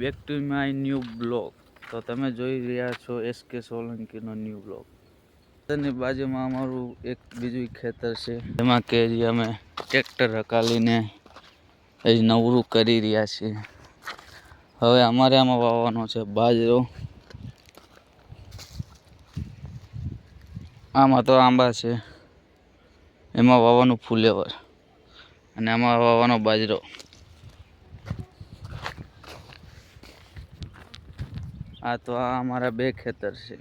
Back to my new blog. તો તમે જોઈ રહ્યા છો SK સોલંકીનો ન્યૂ બ્લોગ. ખેતરની બાજુમાં અમારું એક બીજું ખેતર છે, એમાં કે અમે ટ્રેક્ટર હકાલીને નવરું કરી રહ્યા છીએ. હવે અમારે આમાં વાવવાનો છે બાજરો. આમાં તો આંબા છે, એમાં વાવવાનું ફુલેવર, અને આમાં વાવવાનો બાજરો. આ તો આ અમારા બે ખેતર છે.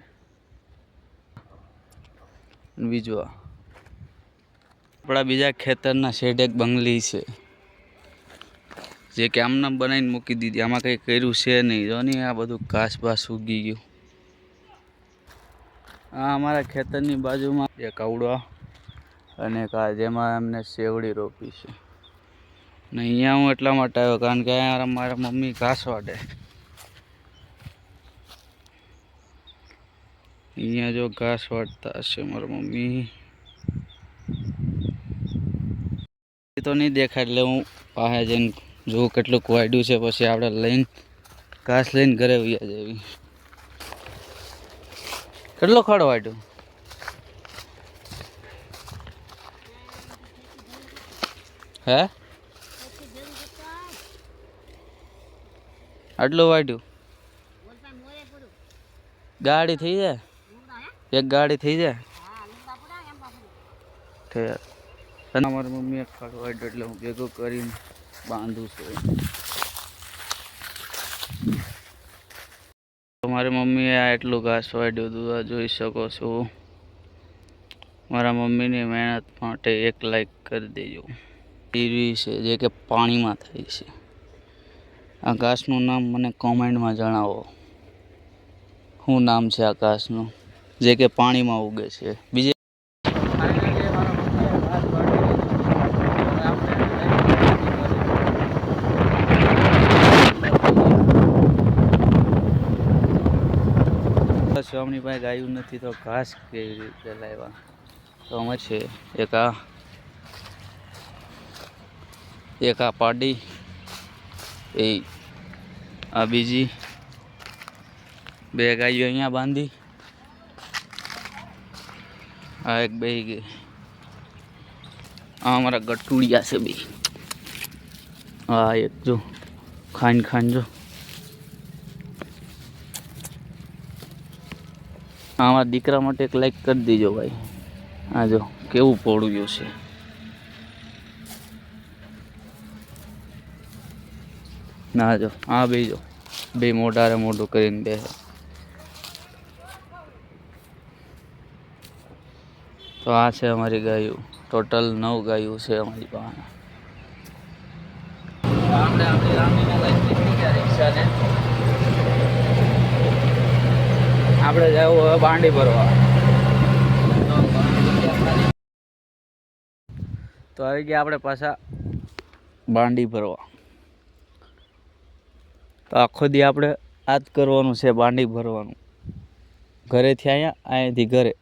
બીજું આપણા બીજા ખેતરના શેડ એક બંગલી છે, જે કે આમનામ બનાવીને મૂકી દીધી. આમાં કંઈ કર્યું છે નહીં. જો ને આ બધું ઘાસ બાસ ઉગી ગયું. આ અમારા ખેતરની બાજુમાં એક આવડો અને એક આ જેમાં એમને શેવડી રોપી છે. ને અહીંયા હું એટલા માટે આવ્યો કારણ કે અહીંયા મારા મમ્મી ઘાસ વાટે. અહીંયા જો ઘાસ વાટતા હશે મારા મમ્મી. એ તો નહીં દેખાય એટલે હું પાસે જઈને જોઉં કેટલુંક વાડ્યું છે, પછી આપણે લઈને ઘાસ લઈને ઘરે વયા જવી. કેટલો ખડ વાડ્યો? હે, આટલું વાડ્યું? ગાડી થઈ જાય? એક ગાડી થઈ જાય? અને મારી મમ્મી એક ખડ વાડ્યો એટલે હું ભેગો કરીને બાંધું છું. મારી મમ્મીએ આ એટલું ઘાસ વાડ્યું હતું, આ જોઈ શકો છો. મારા મમ્મીની મહેનત માટે એક લાઈક કરી દેજો. ટીવી છે જે કે પાણીમાં થાય છે. આ ઘાસનું નામ મને કોમેન્ટમાં જણાવો, શું નામ છે આ ઘાસનું જે કે પાણીમાં ઉગે છે. બીજે સ્વામીની પાસે ગાયું નથી તો ઘાસ કેવી રીતે લાવ્યા? તો અમે છે એક આ પાડી, આ બીજી બે ગાયો અહીંયા બાંધી. આ એક બે ગઈ. આ અમારા ગટુડિયા છે બે. હા એક જો ખાન જો. અમારા દીકરા માટે એક લાઈક કરી દેજો ભાઈ. આ જો કેવું પોળું ગયું છે. ના જો આ બે જો બે મોઢારે મોઢું કરીને બે. તો આ છે અમારી ગાયું. ટોટલ 9 ગાયું છે અમારી પાસે. આપણે જવું હવે બાંડી ભરવા. તો આવી ગયા આપણે પાછા બાંડી ભરવા. તો આખો દી આપણે આ જ કરવાનું છે, બાંડી ભરવાનું. ઘરેથી અહીંયાથી ઘરે.